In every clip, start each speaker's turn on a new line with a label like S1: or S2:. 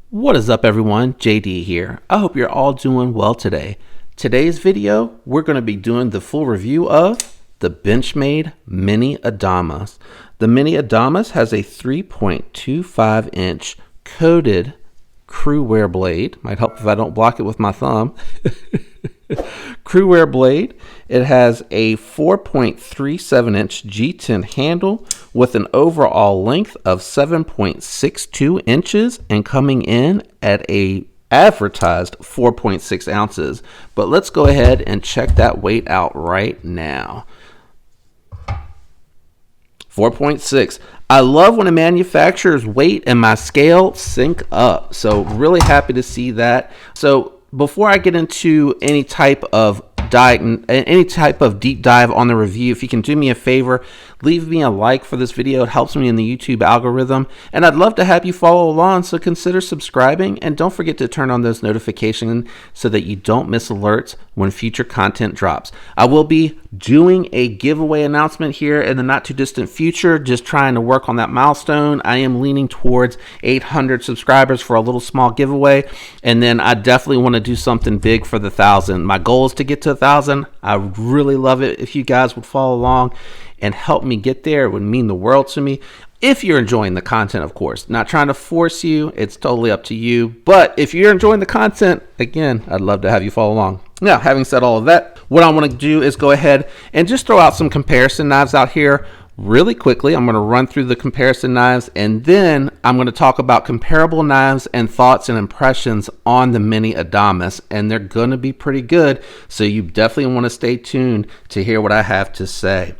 S1: What is up, everyone? JD here. I hope you're all doing well today. Today's video, we're going to be doing the full review of the Benchmade Mini Adamas. The Mini Adamas has a 3.25 inch coated crew wear blade. Might help if I don't block it with my thumb. Crew wear blade. It has a 4.37 inch G10 handle with an overall length of 7.62 inches and coming in at a advertised 4.6 ounces. But let's go ahead and check that weight out right now. 4.6. I love when a manufacturer's weight and my scale sync up. So really happy to see that. So before I get into any type of deep dive on the review, if you can do me a favor, leave me a like for this video. It helps me in the YouTube algorithm, and I'd love to have you follow along, so consider subscribing and don't forget to turn on those notifications so that you don't miss alerts when future content drops. I will be doing a giveaway announcement here in the not too distant future, just trying to work on that milestone. I am leaning towards 800 subscribers for a little small giveaway, and then I definitely want to do something big for the 1,000. My goal is to get to 1,000. I would really love it if you guys would follow along and help me get there. It would mean the world to me. If you're enjoying the content, of course, not trying to force you, it's totally up to you. But if you're enjoying the content, again, I'd love to have you follow along. Now, having said all of that, what I want to do is go ahead and just throw out some comparison knives out here really quickly. I'm going to run through the comparison knives, and then I'm going to talk about comparable knives and thoughts and impressions on the Mini Adamas, and they're going to be pretty good. So you definitely want to stay tuned to hear what I have to say.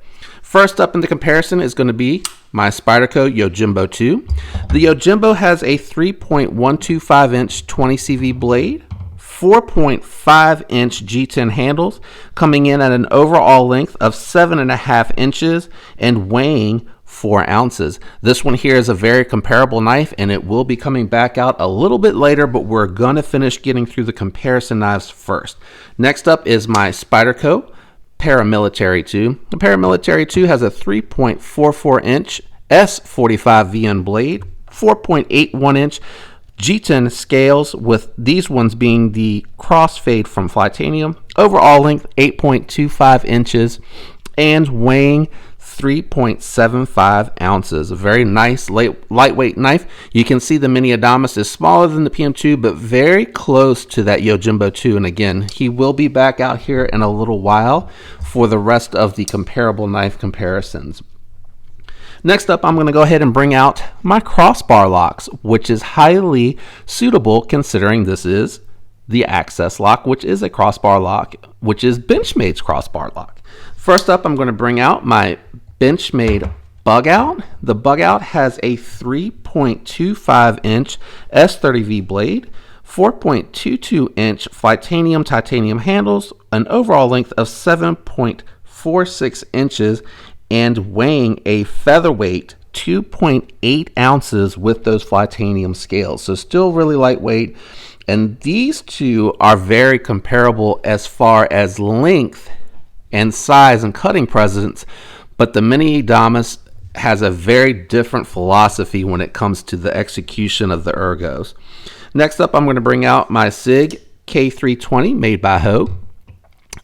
S1: First up in the comparison is going to be my Spyderco Yojimbo 2. The Yojimbo has a 3.125 inch 20 CV blade, 4.5 inch G10 handles, coming in at an overall length of 7.5 inches and weighing 4 ounces. This one here is a very comparable knife, and it will be coming back out a little bit later, but we're going to finish getting through the comparison knives first. Next up is my Spyderco Paramilitary 2. The Paramilitary 2 has a 3.44 inch S45 VN blade, 4.81 inch G10 scales, with these ones being the crossfade from Flytanium. Overall length 8.25 inches and weighing 3.75 ounces. A very nice lightweight knife. You can see the Mini Adamas is smaller than the PM2, but very close to that Yojimbo 2. And again, he will be back out here in a little while for the rest of the comparable knife comparisons. Next up, I'm going to go ahead and bring out my crossbar locks, which is highly suitable considering this is the access lock, which is a crossbar lock, which is Benchmade's crossbar lock. First up, I'm going to bring out my Benchmade bug out. The bug out has a 3.25 inch S30V blade, 4.22 inch titanium handles, an overall length of 7.46 inches, and weighing a featherweight 2.8 ounces with those Flytanium scales. So still really lightweight. And these two are very comparable as far as length and size and cutting presence, but the Mini Adamas has a very different philosophy when it comes to the execution of the ergos. Next up, I'm going to bring out my Sig K320 made by Ho.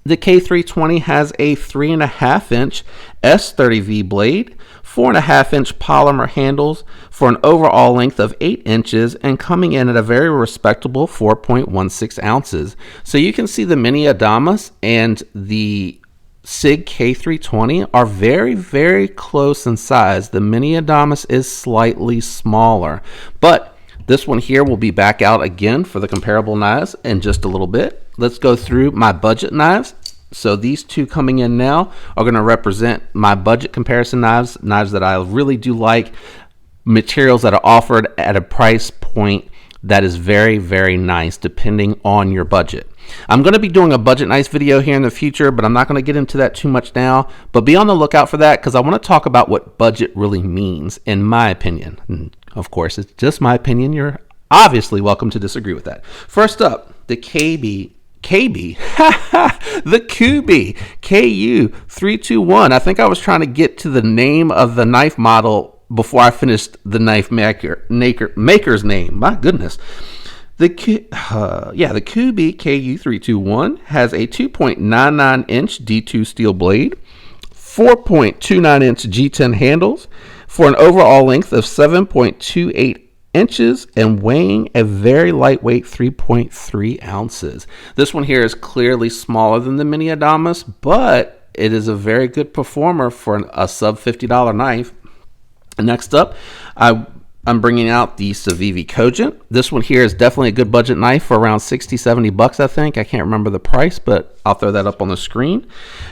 S1: The K320 has a 3.5 inch S30V blade, 4.5 inch polymer handles for an overall length of 8 inches and coming in at a very respectable 4.16 ounces. So you can see the Mini Adamas and the Sig K320 are very, very close in size. The Mini Adamas is slightly smaller, but this one here will be back out again for the comparable knives in just a little bit. Let's go through my budget knives. So these two coming in now are going to represent my budget comparison knives that I really do like, materials that are offered at a price point that is very, very nice depending on your budget. I'm going to be doing a budget knife video here in the future, but I'm not going to get into that too much now. But be on the lookout for that, because I want to talk about what budget really means, in my opinion. And of course, it's just my opinion. You're obviously welcome to disagree with that. First up, the the Kubi KU321. I think I was trying to get to the name of the knife model before I finished the knife maker's name. My goodness. The Kubi KU321 has a 2.99 inch D2 steel blade, 4.29 inch G10 handles for an overall length of 7.28 inches and weighing a very lightweight 3.3 ounces. This one here is clearly smaller than the Mini Adamas, but it is a very good performer for a sub $50 knife. Next up, I'm bringing out the Savivi Cogent. This one here is definitely a good budget knife for around 60, 70 bucks, I think. I can't remember the price, but I'll throw that up on the screen.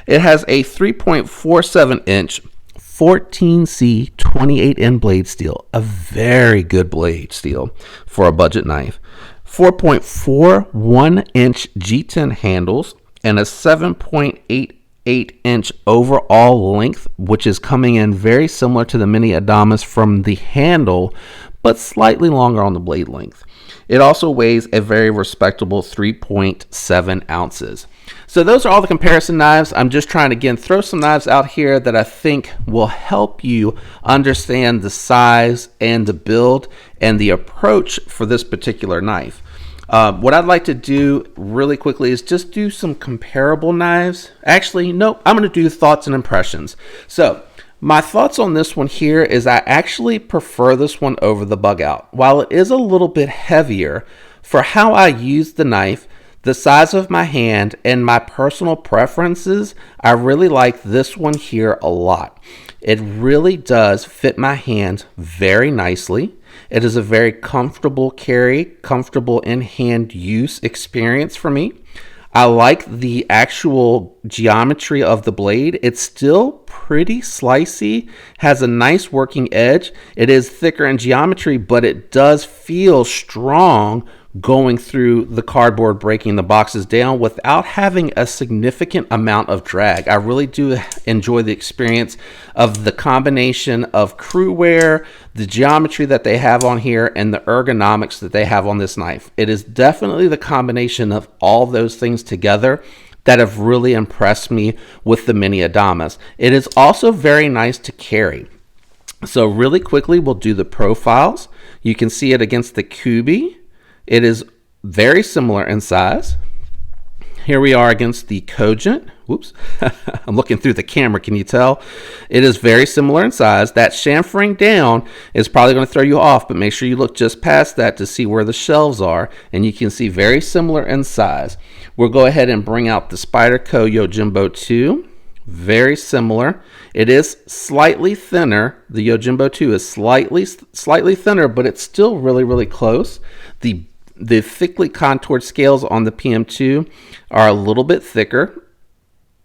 S1: It has a 3.47 inch 14C 28N blade steel, a very good blade steel for a budget knife. 4.41 inch G10 handles and a 7.88 inch overall length, which is coming in very similar to the Mini Adamas from the handle, but slightly longer on the blade length. It also weighs a very respectable 3.7 ounces. So those are all the comparison knives. I'm just trying to, again, throw some knives out here that I think will help you understand the size and the build and the approach for this particular knife. What I'd like to do really quickly is just do some comparable knives. Actually, nope, I'm going to do thoughts and impressions. So my thoughts on this one here is I actually prefer this one over the Bug Out. While it is a little bit heavier, for how I use the knife, the size of my hand, and my personal preferences, I really like this one here a lot. It really does fit my hand very nicely. It is a very comfortable carry, comfortable in hand use experience for me. I like the actual geometry of the blade. It's still pretty slicey, has a nice working edge. It is thicker in geometry, but it does feel strong going through the cardboard, breaking the boxes down without having a significant amount of drag. I really do enjoy the experience of the combination of crew wear, the geometry that they have on here, and the ergonomics that they have on this knife. It is definitely the combination of all those things together that have really impressed me with the Mini Adamas. It is also very nice to carry. So really quickly, we'll do the profiles. You can see it against the Kubi. It is very similar in size. Here we are against the Cogent. Whoops, I'm looking through the camera, can you tell? It is very similar in size. That chamfering down is probably going to throw you off, but make sure you look just past that to see where the shelves are, and you can see very similar in size. We'll go ahead and bring out the Spyderco Yojimbo 2. Very similar. It is slightly thinner. The Yojimbo 2 is slightly thinner, but it's still really, really close. The thickly contoured scales on the PM2 are a little bit thicker,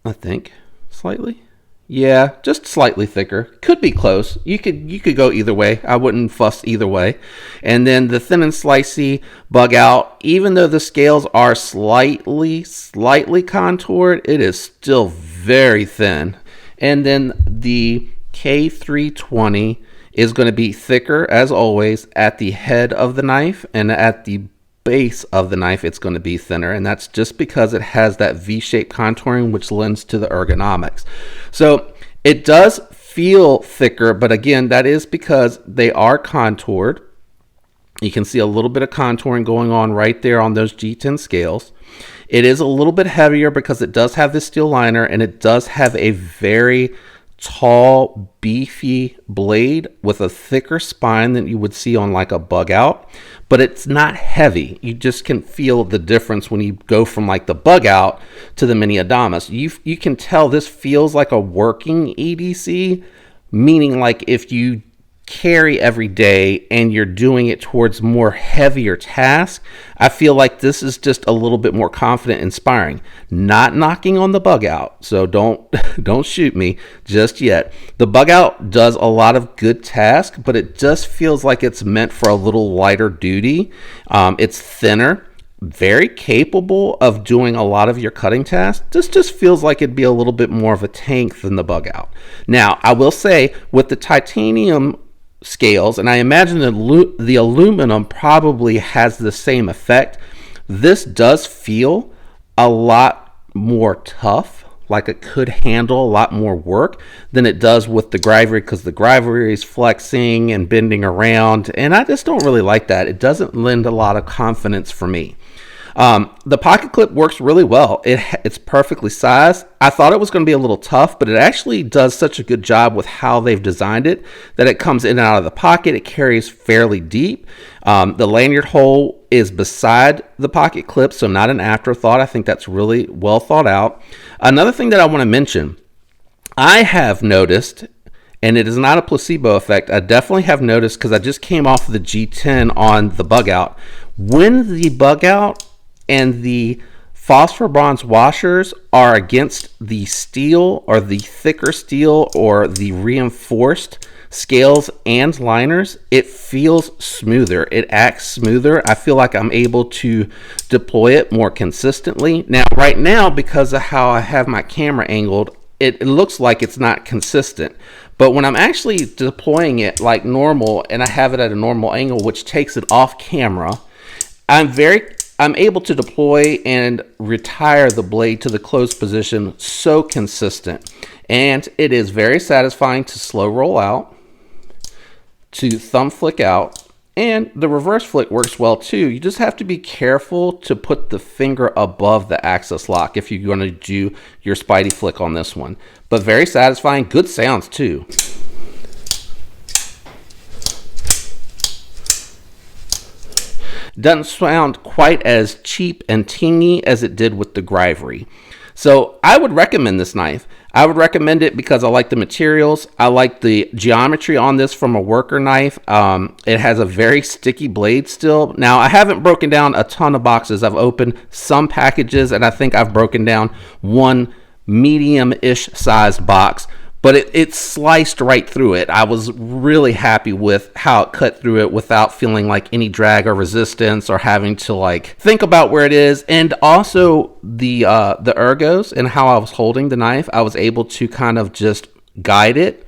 S1: I think. Slightly? Yeah, just slightly thicker. Could be close. You could go either way. I wouldn't fuss either way. And then the thin and slicey Bug Out, even though the scales are slightly contoured, it is still very thin. And then the K320 is going to be thicker, as always, at the head of the knife, and at the base of the knife it's going to be thinner, and that's just because it has that V-shaped contouring, which lends to the ergonomics. So it does feel thicker, but again, that is because they are contoured. You can see a little bit of contouring going on right there on those G10 scales. It is a little bit heavier because it does have this steel liner, and it does have a very tall, beefy blade with a thicker spine than you would see on like a Bug Out, but it's not heavy. You just can feel the difference when you go from like the Bug Out to the Mini Adamas. You can tell this feels like a working EDC, meaning like if you carry every day and you're doing it towards more heavier tasks, I feel like this is just a little bit more confident, inspiring. Not knocking on the Bug Out, so don't shoot me just yet. The Bug Out does a lot of good tasks, but it just feels like it's meant for a little lighter duty. It's thinner, very capable of doing a lot of your cutting tasks. This just feels like it'd be a little bit more of a tank than the Bug Out. Now, I will say with the titanium scales, and I imagine the aluminum probably has the same effect, this does feel a lot more tough like it could handle a lot more work than it does with the Gryvery, because the Gryvery is flexing and bending around, and I just don't really like that. It doesn't lend a lot of confidence for me. The pocket clip works really well. It's perfectly sized. I thought it was going to be a little tough, but it actually does such a good job with how they've designed it that it comes in and out of the pocket. It carries fairly deep. The lanyard hole is beside the pocket clip, so not an afterthought. I think that's really well thought out. Another thing that I want to mention, I have noticed, and it is not a placebo effect, I definitely have noticed, because I just came off of the G10 on the bug out. When the bug out and the phosphor bronze washers are against the steel, or the thicker steel, or the reinforced scales and liners, it feels smoother. It acts smoother. I feel like I'm able to deploy it more consistently. Now, right now, because of how I have my camera angled, it looks like it's not consistent. But when I'm actually deploying it like normal, and I have it at a normal angle, which takes it off camera, I'm able to deploy and retire the blade to the closed position so consistent. And it is very satisfying to slow roll out, to thumb flick out, and the reverse flick works well too. You just have to be careful to put the finger above the axis lock if you're going to do your Spidey flick on this one. But very satisfying, good sounds too. Doesn't sound quite as cheap and tingy as it did with the Gryvery. So I would recommend this knife. I would recommend it because I like the materials. I like the geometry on this from a worker knife. It has a very sticky blade still. Now, I haven't broken down a ton of boxes. I've opened some packages, and I think I've broken down one medium-ish sized box. But it sliced right through it. I was really happy with how it cut through it without feeling like any drag or resistance, or having to like think about where it is. And also the ergos and how I was holding the knife, I was able to kind of just guide it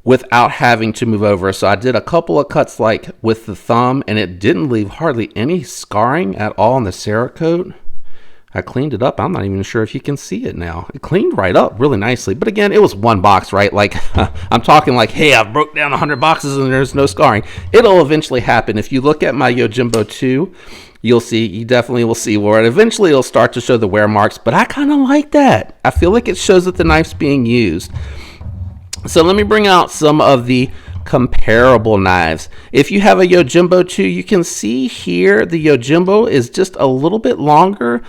S1: without having to move over. So I did a couple of cuts like with the thumb, and it didn't leave hardly any scarring at all on the Cerakote. I cleaned it up. I'm not even sure if you can see it now. It cleaned right up really nicely. But again, it was one box, right? Like, I'm talking like, hey, I broke down 100 boxes and there's no scarring. It'll eventually happen. If you look at my Yojimbo 2, you definitely will see where eventually it'll start to show the wear marks. But I kind of like that. I feel like it shows that the knife's being used. So let me bring out some of the comparable knives. If you have a Yojimbo 2, you can see here the Yojimbo is just a little bit longer,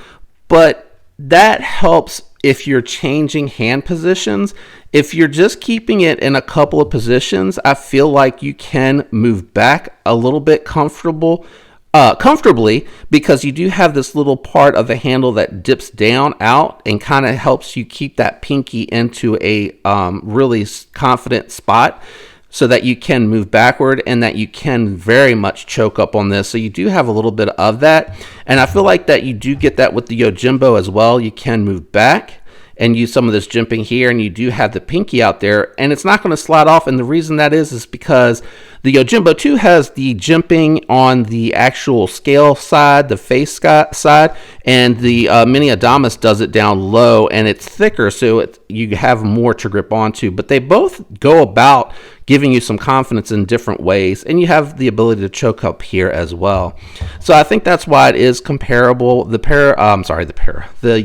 S1: but that helps if you're changing hand positions. If you're just keeping it in a couple of positions, I feel like you can move back a little bit comfortably, because you do have this little part of the handle that dips down out and kind of helps you keep that pinky into a really confident spot, so that you can move backward and that you can very much choke up on this. So you do have a little bit of that. And I feel like that you do get that with the Yojimbo as well. You can move back and use some of this jimping here, and you do have the pinky out there, and it's not going to slide off. And the reason that is because the Yojimbo 2 has the jimping on the actual scale side, the face side, and the Mini Adamas does it down low, and it's thicker, so you have more to grip onto. But they both go about giving you some confidence in different ways, and you have the ability to choke up here as well. So I think that's why it is comparable. The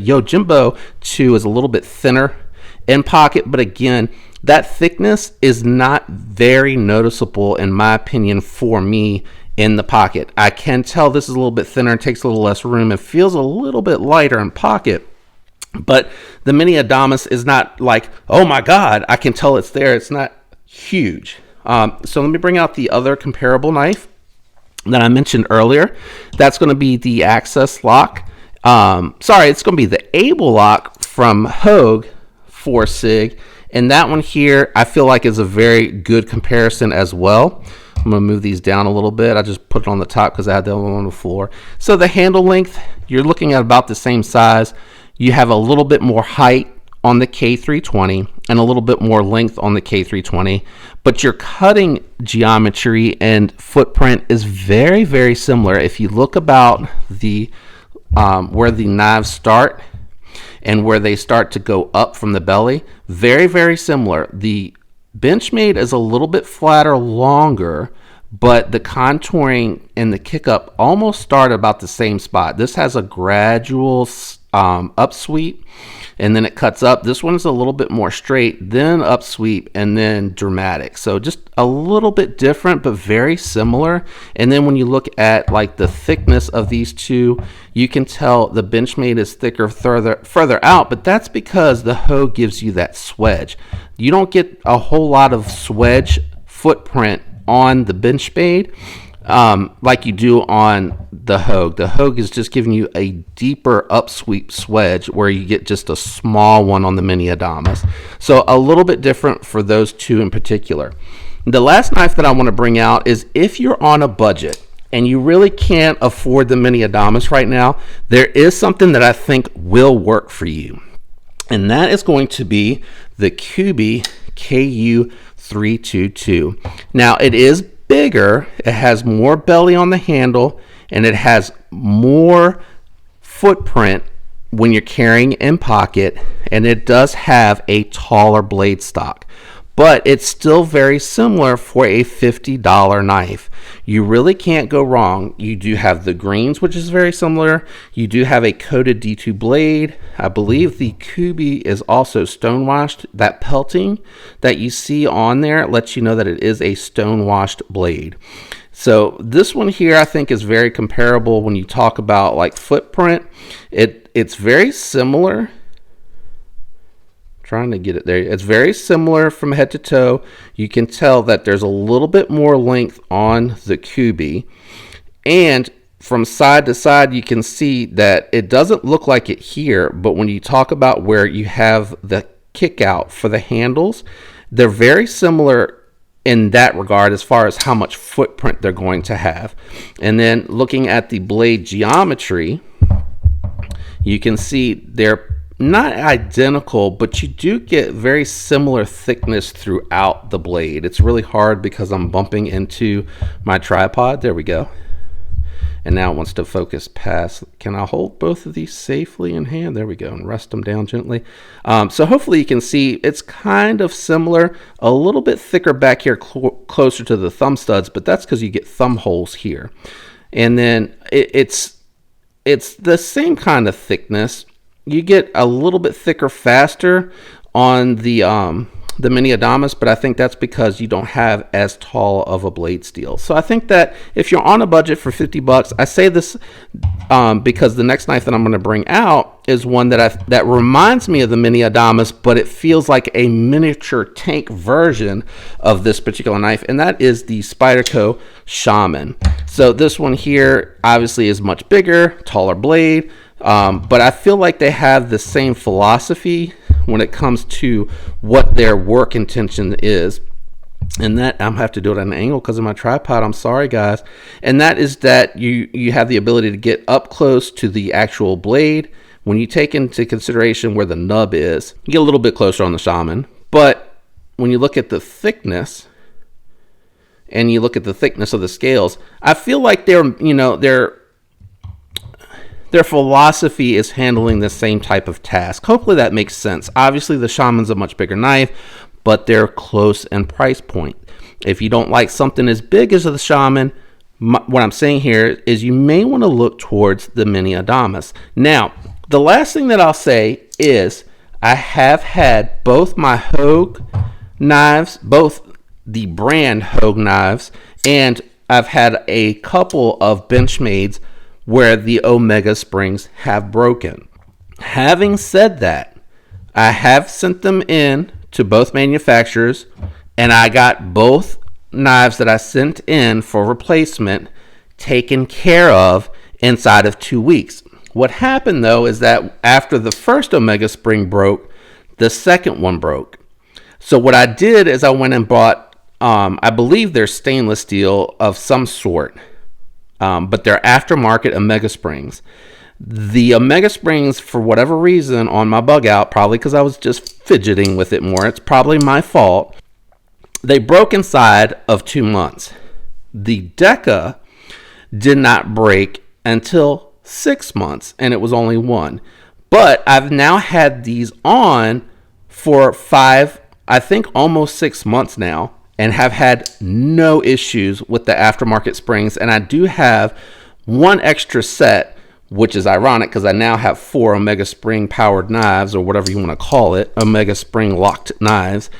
S1: Yojimbo 2 is a little bit thinner in pocket, but again, that thickness is not very noticeable, in my opinion, for me in the pocket. I can tell this is a little bit thinner, takes a little less room, and feels a little bit lighter in pocket. But the Mini Adamas is not like, oh my God, I can tell it's there. It's not huge. So let me bring out the other comparable knife that I mentioned earlier. That's going to be the Access Lock. It's going to be the Able Lock from Hogue for Sig. And that one here, I feel like is a very good comparison as well. I'm going to move these down a little bit. I just put it on the top because I had the other one on the floor. So the handle length, you're looking at about the same size. You have a little bit more height on the K320 and a little bit more length on the K320, but your cutting geometry and footprint is very, very similar. If you look about the where the knives start and where they start to go up from the belly, very, very similar. The Benchmade is a little bit flatter, longer, but the contouring and the kick up almost start about the same spot. This has a gradual upsweep, and then it cuts up. This one is a little bit more straight, then upsweep, and then dramatic. So just a little bit different, but very similar. And then when you look at like the thickness of these two, you can tell the Benchmade is thicker further out, but that's because the hoe gives you that swedge. You don't get a whole lot of swedge footprint on the Benchmade like you do on the Hogue. The Hogue is just giving you a deeper upsweep swedge where you get just a small one on the Mini Adamas. So a little bit different for those two in particular. The last knife that I want to bring out is if you're on a budget and you really can't afford the Mini Adamas right now, there is something that I think will work for you. And that is going to be the Kubey KU322. Now it is bigger, it has more belly on the handle, and it has more footprint when you're carrying in pocket, and it does have a taller blade stock. But it's still very similar for a $50 knife. You really can't go wrong. You do have the greens, which is very similar. You do have a coated D2 blade. I believe the Kubey is also stonewashed. That pelting that you see on there lets you know that it is a stonewashed blade. So this one here I think is very comparable when you talk about like footprint. It's very similar. Trying to get it there. It's very similar from head to toe. You can tell that there's a little bit more length on the Kubey, and from side to side you can see that it doesn't look like it here, but when you talk about where you have the kick out for the handles, they're very similar in that regard as far as how much footprint they're going to have. And then looking at the blade geometry, you can see they're not identical, but you do get very similar thickness throughout the blade. It's really hard because I'm bumping into my tripod. There we go. And now it wants to focus past. Can I hold both of these safely in hand? There we go, and rest them down gently. So hopefully you can see it's kind of similar, a little bit thicker back here closer to the thumb studs, but that's because you get thumb holes here. And then it's the same kind of thickness. You get a little bit thicker faster on the Mini Adamas, but I think that's because you don't have as tall of a blade steel. So I think that if you're on a budget for $50, I say this because the next knife that I'm going to bring out is one that reminds me of the Mini Adamas, but it feels like a miniature tank version of this particular knife, and that is the Spyderco Shaman. So this one here obviously is much bigger, taller blade. But I feel like they have the same philosophy when it comes to what their work intention is. And that I'm have to do it at an angle because of my tripod. I'm sorry, guys. And that is that you have the ability to get up close to the actual blade. When you take into consideration where the nub is, you get a little bit closer on the Shaman. But when you look at the thickness and you look at the thickness of the scales, I feel like their philosophy is handling the same type of task. Hopefully that makes sense. Obviously the Shaman's a much bigger knife, but they're close in price point. If you don't like something as big as the Shaman, what I'm saying here is you may want to look towards the Mini Adamas. Now, the last thing that I'll say is I have had both my Hogue knives, both the brand Hogue knives, and I've had a couple of Benchmades where the Omega springs have broken. Having said that, I have sent them in to both manufacturers, and I got both knives that I sent in for replacement taken care of inside of 2 weeks. What happened though is that after the first Omega spring broke, the second one broke. So what I did is I went and bought, I believe they're stainless steel of some sort. But they're aftermarket Omega springs. The Omega springs, for whatever reason, on my bug out, probably because I was just fidgeting with it more, it's probably my fault, they broke inside of 2 months. The Deca did not break until 6 months, and it was only one. But I've now had these on for 5, I think almost 6 months now, and have had no issues with the aftermarket springs. And I do have one extra set, which is ironic because I now have 4 Omega Spring powered knives, or whatever you want to call it, Omega Spring locked knives.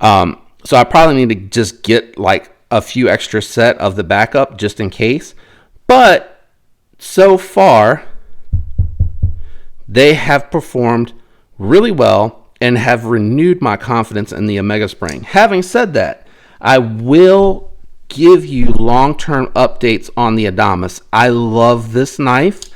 S1: So I probably need to just get like a few extra set of the backup just in case. But so far, they have performed really well and have renewed my confidence in the Omega Spring. Having said that, I will give you long-term updates on the Adamas. I love this knife.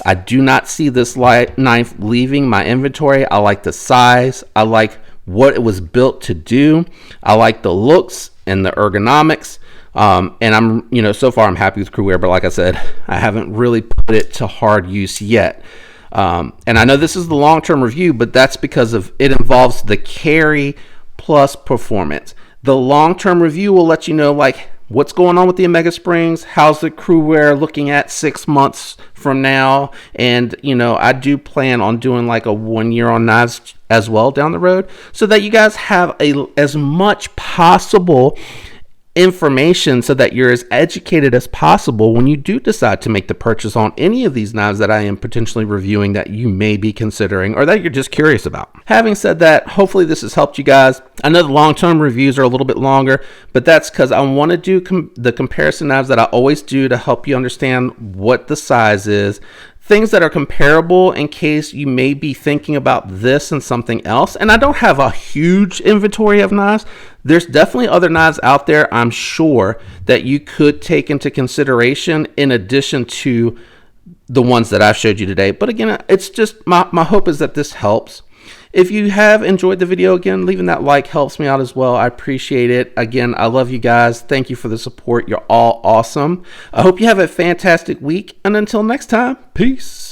S1: I do not see this knife leaving my inventory. I like the size. I like what it was built to do. I like the looks and the ergonomics. And I'm, so far I'm happy with Crewwear, but like I said, I haven't really put it to hard use yet. And I know this is the long-term review, but that's because of it involves the carry plus performance. The long-term review will let you know like what's going on with the Omega Springs, how's the Crewwear looking at 6 months from now, and I do plan on doing like a 1 year on knives as well down the road, so that you guys have as much possible information so that you're as educated as possible when you do decide to make the purchase on any of these knives that I am potentially reviewing that you may be considering or that you're just curious about. Having said that, hopefully this has helped you guys. I know the long-term reviews are a little bit longer, but that's because I want to do the comparison knives that I always do to help you understand what the size is, things that are comparable in case you may be thinking about this and something else. And I don't have a huge inventory of knives. There's definitely other knives out there, I'm sure, that you could take into consideration in addition to the ones that I've showed you today. But again, it's just my hope is that this helps. If you have enjoyed the video, again, leaving that like helps me out as well. I appreciate it. Again, I love you guys. Thank you for the support. You're all awesome. I hope you have a fantastic week. And until next time, peace.